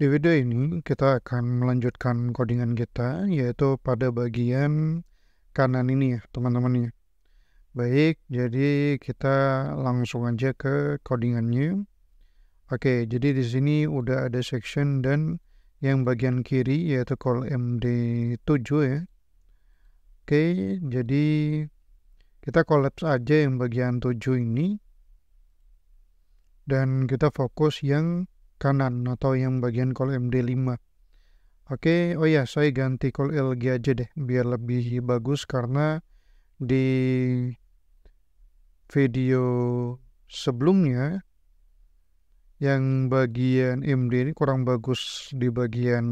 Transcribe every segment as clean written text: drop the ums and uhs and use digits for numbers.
Di video ini kita akan melanjutkan codingan kita, yaitu pada bagian kanan ini ya teman-teman ya. Baik, jadi kita langsung aja ke codingannya. Oke, jadi di sini udah ada section dan yang bagian kiri yaitu call MD7 ya. Oke, jadi kita collapse aja yang bagian 7 ini dan kita fokus yang kanan atau yang bagian call MD5. Oke, oh ya, saya ganti call LG aja deh, biar lebih bagus karena di video sebelumnya yang bagian MD ini kurang bagus di bagian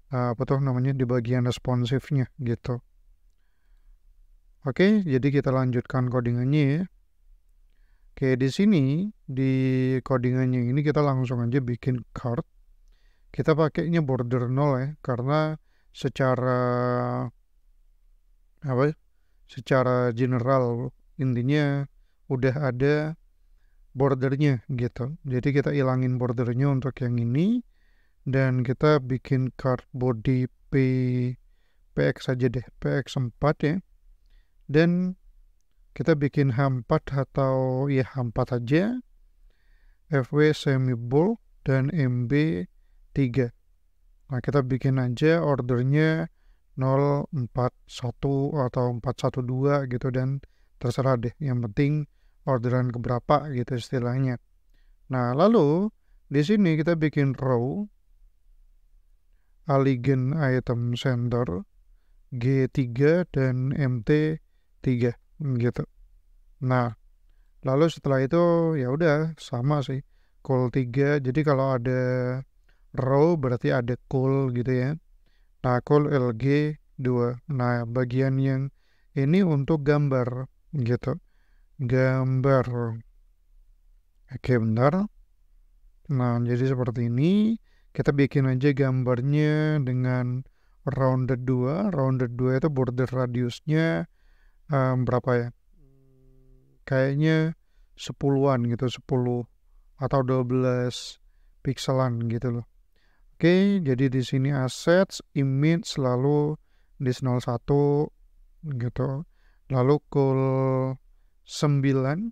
apa tuh namanya, di bagian responsifnya gitu. Oke, jadi kita lanjutkan codingannya ya. Oke, di sini di codingannya ini kita langsung aja bikin card. Kita pakainya border 0 ya, karena secara apa? Secara general intinya udah ada bordernya gitu. Jadi kita ilangin bordernya untuk yang ini dan kita bikin card body PX aja deh, PX4 ya. Dan kita bikin H4 atau ya H4 aja, FW semi bold dan MB3. Nah, kita bikin aja ordernya 041 atau 412 gitu dan terserah deh. Yang penting orderan keberapa gitu istilahnya. Nah, lalu di sini kita bikin row Aligen item center G3 dan MT3 gitu. Nah, lalu setelah itu ya udah sama sih. Call 3. Jadi kalau ada row berarti ada call gitu ya. Nah, call LG2. Nah, bagian yang ini untuk gambar gitu. Gambar. Oke, bentar. Nah, jadi seperti ini. Kita bikin aja gambarnya dengan rounded 2. Rounded 2 itu border radiusnya berapa ya? Kayaknya 10-an gitu, 10 atau 12 pixelan gitu loh. Oke, jadi di sini assets, image, lalu disk 01 gitu. Lalu call 9,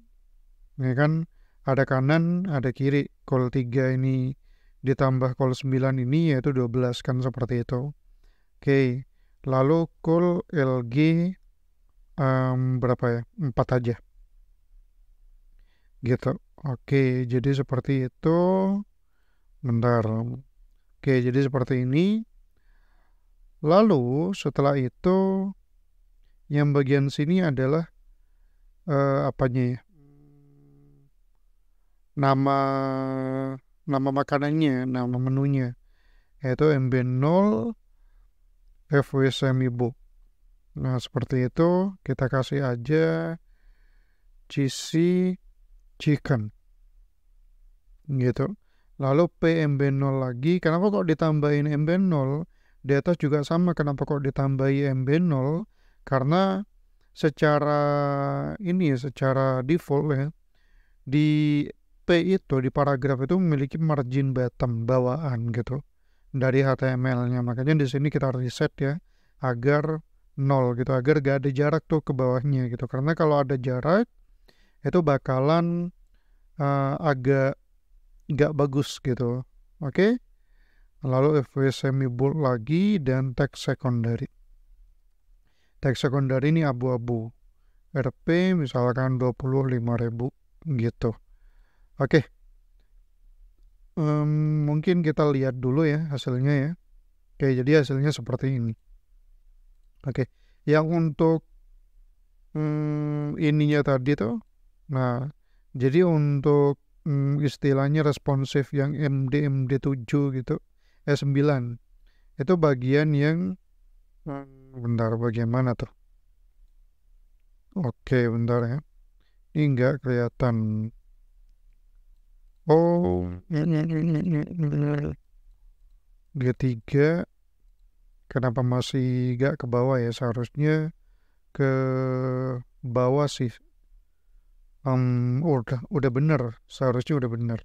ya kan, ada kanan, ada kiri. Call 3 ini ditambah call 9 ini yaitu 12 kan seperti itu. Oke, lalu call LG berapa ya? 4 aja. Gitu. Oke, jadi seperti itu. Bentar. Oke, jadi seperti ini. Lalu setelah itu yang bagian sini adalah apanya ya? Nama nama makanannya, nama menunya yaitu MB0 FW Semibo. Nah, seperti itu kita kasih aja cheesy chicken gitu. Lalu PMB0 lagi, kenapa kok ditambahin MB0? Di atas juga sama, kenapa kok ditambahi MB0? Karena secara ini ya, secara default ya, di P itu, di paragraf itu memiliki margin bottom, bawaan gitu, dari HTML-nya. Makanya di sini kita reset ya, agar 0 gitu, agar gak ada jarak tuh ke bawahnya gitu. Karena kalau ada jarak, itu bakalan agak nggak bagus gitu. Oke. Lalu FW semi bold lagi dan teks secondary. Teks secondary ini abu-abu. RP misalkan 25.000 gitu. Oke. Mungkin kita lihat dulu ya hasilnya ya. Oke, jadi hasilnya seperti ini. Oke. Yang untuk ininya tadi tuh. Nah, jadi untuk istilahnya responsif yang MD7 gitu, 9 itu bagian yang bentar, bagian mana tuh? Oke, bentar ya, ini nggak kelihatan. Oh, G3 kenapa masih nggak ke bawah ya? Seharusnya ke bawah sih. Udah bener, seharusnya udah bener.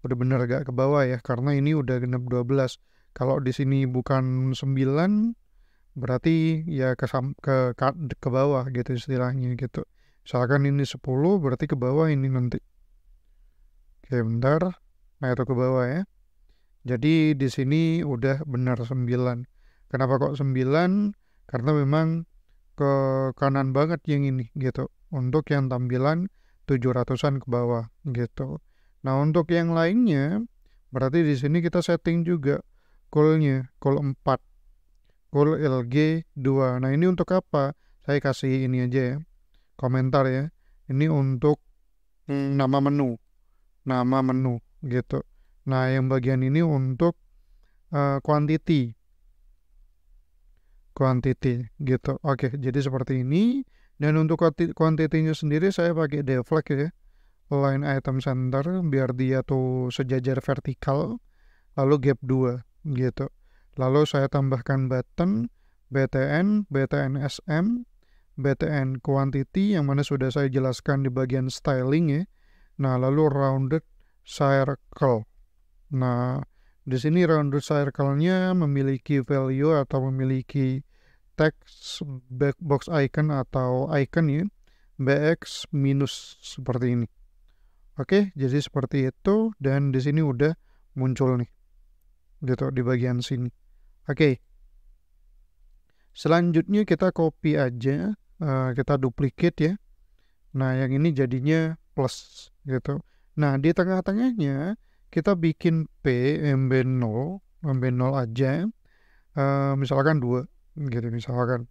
udah bener agak ke bawah ya, karena ini udah genap 12. Kalau di sini bukan 9, berarti ya ke bawah gitu istilahnya gitu. Misalkan ini 10, berarti ke bawah ini nanti. Oke, bentar. Nah, itu ke bawah ya. Jadi di sini udah benar 9. Kenapa kok 9? Karena memang ke kanan banget yang ini gitu. Untuk yang tampilan 700-an ke bawah gitu. Nah, untuk yang lainnya berarti di sini kita setting juga call-nya, call 4, call LG 2. Nah, ini untuk apa? Saya kasih ini aja ya, komentar ya. Ini untuk nama menu gitu. Nah, yang bagian ini untuk quantity gitu. Oke, jadi seperti ini. Dan untuk quantity-nya sendiri saya pakai deflect ya, line item center, biar dia tuh sejajar vertikal, lalu gap 2 gitu. Lalu saya tambahkan button BTN SM, BTN quantity yang mana sudah saya jelaskan di bagian styling ya. Nah, lalu rounded circle. Nah, di sini rounded circle-nya memiliki value atau memiliki text box icon atau icon ya, BX minus seperti ini. Oke, jadi seperti itu, dan di sini udah muncul nih gitu di bagian sini. Oke, selanjutnya kita copy aja, kita duplicate ya. Nah, yang ini jadinya plus gitu. Nah, di tengah-tengahnya kita bikin MB0 aja, misalkan 2 gitu misalkan.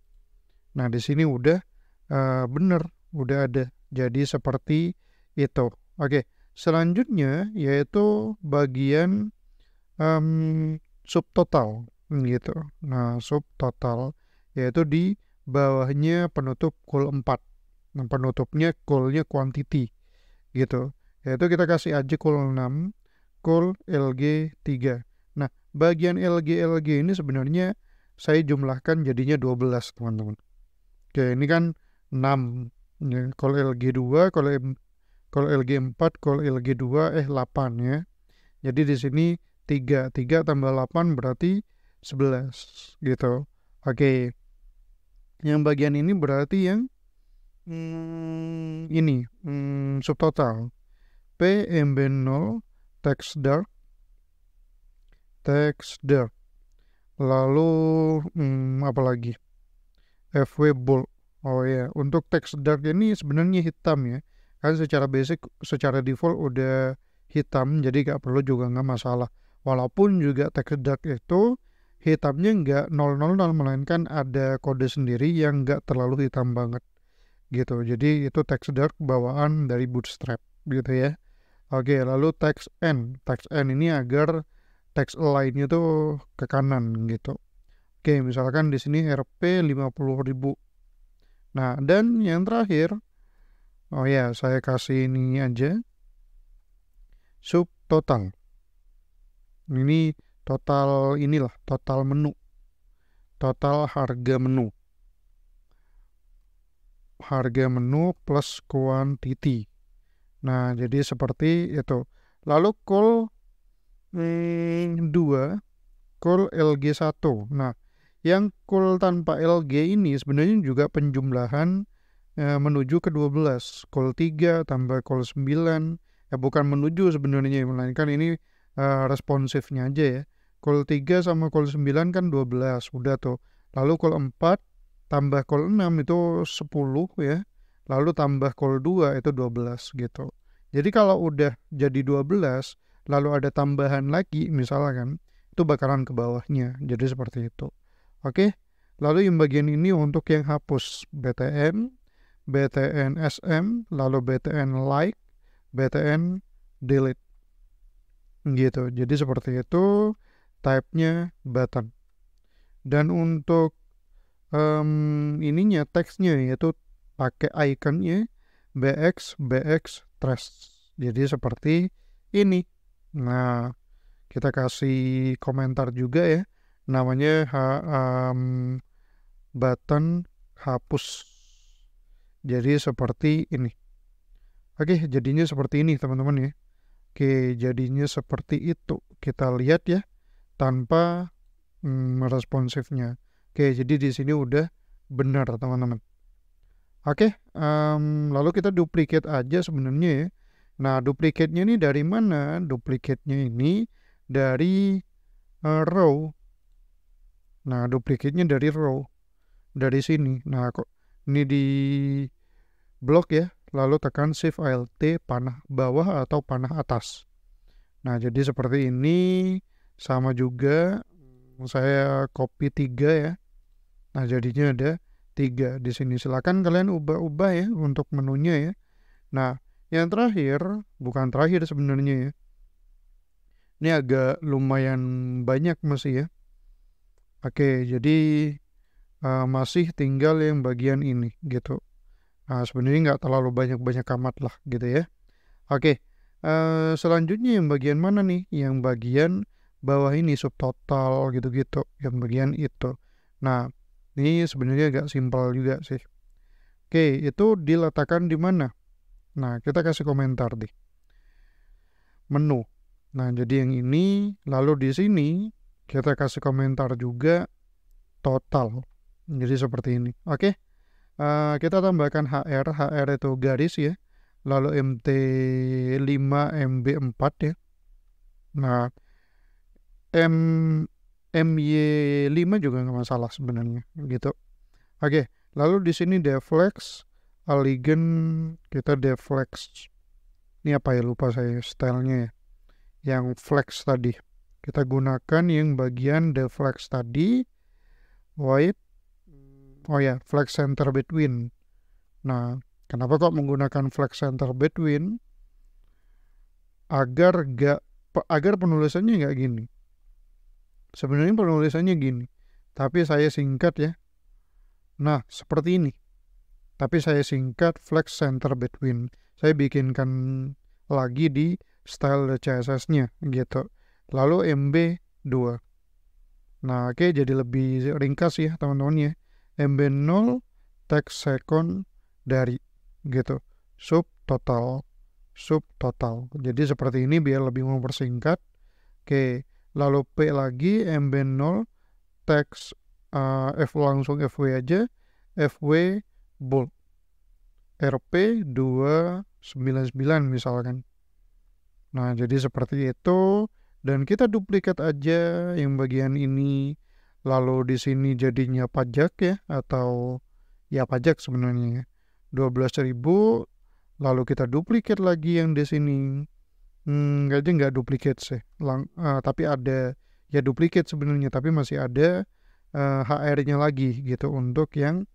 Nah, di sini udah bener, udah ada. Jadi seperti itu. Oke, selanjutnya yaitu bagian subtotal gitu. Nah, subtotal yaitu di bawahnya penutup call 4. Nah, penutupnya call-nya quantity gitu. Yaitu kita kasih aja call 6, call LG 3. Nah, bagian LG ini sebenarnya saya jumlahkan jadinya 12, teman-teman. Oke, ini kan 6. Ya, call LG 2, call LG 4, call LG 2, 8 ya. Jadi di sini 3 tambah 8 berarti 11 gitu. Oke. Yang bagian ini berarti yang ini subtotal. PMB0 text dark. Lalu apa lagi? FW bold. Oh ya, untuk text dark ini sebenarnya hitam ya. Kan secara basic, secara default udah hitam, jadi gak perlu juga nggak masalah. Walaupun juga text dark itu hitamnya nggak 000, melainkan ada kode sendiri yang nggak terlalu hitam banget gitu. Jadi itu text dark bawaan dari Bootstrap gitu ya. Oke, lalu text N ini agar text align-nya tuh ke kanan gitu. Oke, misalkan di sini RP 50.000. Nah, dan yang terakhir, oh ya, saya kasih ini aja, subtotal. Ini total inilah, total menu. Total harga menu. Harga menu plus quantity. Nah, jadi seperti itu. Lalu call 2, call LG1. Nah, yang call tanpa LG ini sebenarnya juga penjumlahan menuju ke 12. Call 3 tambah call 9. Bukan menuju sebenarnya, melainkan ini responsifnya aja ya. Call 3 sama call 9 kan 12. Udah tuh. Lalu call 4 tambah call 6 itu 10 ya. Lalu tambah call 2 itu 12 gitu. Jadi kalau udah jadi 12, lalu ada tambahan lagi misalkan, itu bakalan ke bawahnya. Jadi seperti itu. Oke, lalu yang bagian ini untuk yang hapus BTN SM, lalu BTN like, BTN delete. Gitu, jadi seperti itu type-nya button. Dan untuk ininya, teksnya yaitu pakai ikonnya BX trash. Jadi seperti ini. Nah, kita kasih komentar juga ya. Namanya button hapus. Jadi seperti ini. Oke, jadinya seperti ini teman-teman ya. Oke, jadinya seperti itu. Kita lihat ya, tanpa responsifnya. Oke, jadi di sini udah benar teman-teman. Oke, lalu kita duplicate aja sebenarnya ya. Nah, duplicate-nya ini dari mana? Duplicate-nya ini dari row. Nah, duplicate-nya dari row. Dari sini. Nah, kok ini di blok ya. Lalu tekan Shift Alt panah bawah atau panah atas. Nah, jadi seperti ini. Sama juga saya copy 3 ya. Nah, jadinya ada 3 di sini. Silakan kalian ubah-ubah ya untuk menunya ya. Nah, yang terakhir, bukan terakhir sebenarnya ya. Ini agak lumayan banyak masih ya. Oke, jadi masih tinggal yang bagian ini gitu. Nah, sebenarnya nggak terlalu banyak-banyak amat lah gitu ya. Oke, selanjutnya yang bagian mana nih? Yang bagian bawah ini subtotal gitu-gitu. Yang bagian itu. Nah, ini sebenarnya agak simpel juga sih. Oke, itu diletakkan di mana? Nah, kita kasih komentar deh. Menu. Nah, jadi yang ini, lalu di sini kita kasih komentar juga total. Jadi seperti ini. Oke, kita tambahkan HR. HR itu garis ya. Lalu MT5, MB4 ya. Nah, MY5 juga nggak masalah sebenarnya gitu. Oke, lalu di sini deflex, alignment kita deflex. Ini apa ya, lupa saya stylenya ya. Yang flex tadi. Kita gunakan yang bagian deflex tadi. White. Oh ya, flex center between. Nah, kenapa kok menggunakan flex center between? Agar penulisannya nggak gini. Sebenarnya penulisannya gini, tapi saya singkat ya. Nah, seperti ini. Tapi saya singkat flex center between. Saya bikinkan lagi di style CSS-nya gitu. Lalu MB2. Nah, oke, jadi lebih ringkas ya teman-teman ya. MB0 text second dari gitu. Subtotal. Jadi seperti ini biar lebih mempersingkat. Oke, lalu P lagi MB0 text F langsung FW aja. FW bold. RP 299 misalkan. Nah, jadi seperti itu. Dan kita duplikat aja yang bagian ini. Lalu di sini jadinya pajak ya. Atau ya pajak sebenarnya ya. 12.000. Lalu kita duplikat lagi yang di sini. Nggak duplikat sih. Tapi ada ya duplikat sebenarnya. Tapi masih ada HR-nya lagi gitu. Untuk yang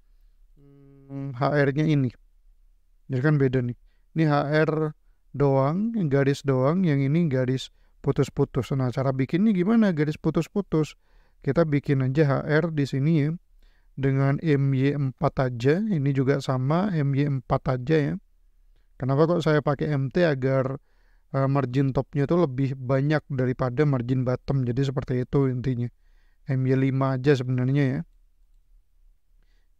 HR-nya ini. Jadi kan beda nih. Ini HR doang, garis doang, yang ini garis putus-putus. Nah, cara bikinnya gimana garis putus-putus? Kita bikin aja HR di sini ya. Dengan MY4 aja, ini juga sama MY4 aja ya. Kenapa kok saya pakai MT? Agar margin topnya itu lebih banyak daripada margin bottom. Jadi seperti itu intinya. MY5 aja sebenarnya ya.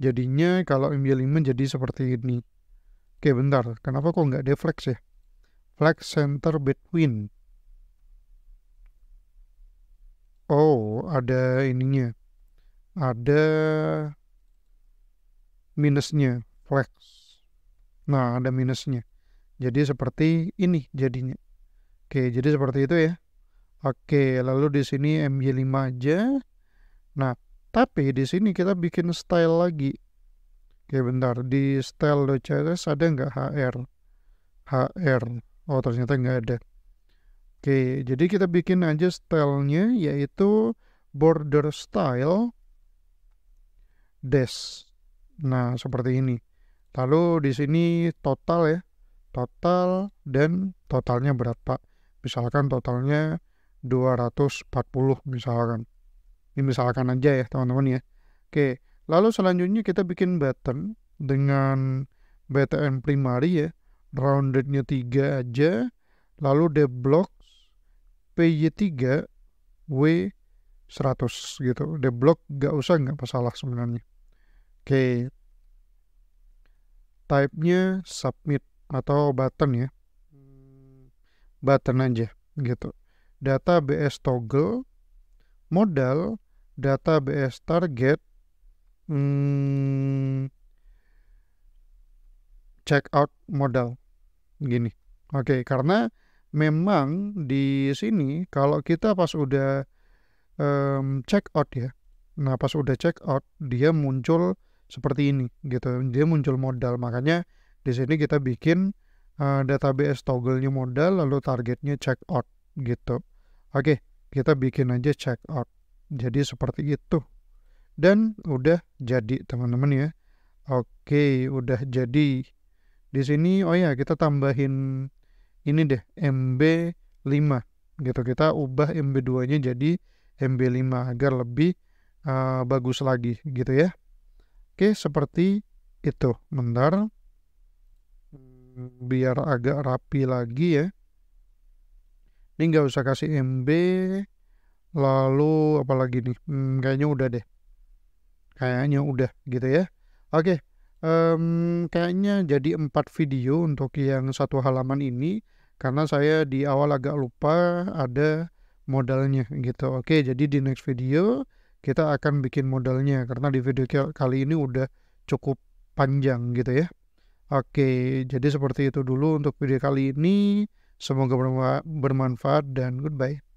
Jadinya kalau MY5 jadi seperti ini. Oke, bentar. Kenapa kok nggak deflex ya? Flex center between. Oh, ada ininya. Ada minusnya. Flex. Nah, ada minusnya. Jadi seperti ini jadinya. Oke, jadi seperti itu ya. Oke, lalu di sini MY5 aja. Nah, tapi di sini kita bikin style lagi. Oke, bentar. Di style.css ada nggak HR? HR. Oh, ternyata nggak ada. Oke, jadi kita bikin aja stylenya, yaitu border style dash. Nah, seperti ini. Lalu di sini total ya. Total dan totalnya berapa? Misalkan totalnya 240 misalkan. Ini misalkan aja ya teman-teman ya. Oke, lalu selanjutnya kita bikin button dengan btn primary ya. Roundednya 3 aja. Lalu deblock PY3 W100 gitu. Deblock gak usah, gak masalah sebenarnya. Oke. Type-nya submit atau button ya. button aja gitu. Data BS toggle, modal, data BS target, check out modal gini. Oke, karena memang di sini kalau kita pas udah check out ya. Nah, pas udah check out dia muncul seperti ini gitu. Dia muncul modal. Makanya di sini kita bikin database toggle-nya modal lalu targetnya check out gitu. Oke, kita bikin aja check out. Jadi seperti itu. Dan udah jadi teman-teman ya. Oke, udah jadi. Di sini oh ya kita tambahin ini deh MB5 gitu. Kita ubah MB2-nya jadi MB5 agar lebih bagus lagi gitu ya. Oke, seperti itu. Bentar. Biar agak rapi lagi ya. Ini nggak usah kasih MB. Lalu apalagi nih? Kayaknya udah deh. Kayaknya udah gitu ya. Oke. Kayaknya jadi 4 video untuk yang satu halaman ini. Karena saya di awal agak lupa ada modalnya gitu. Oke, jadi di next video kita akan bikin modalnya. Karena di video kali ini udah cukup panjang gitu ya. Oke, jadi seperti itu dulu untuk video kali ini. Semoga bermanfaat dan goodbye.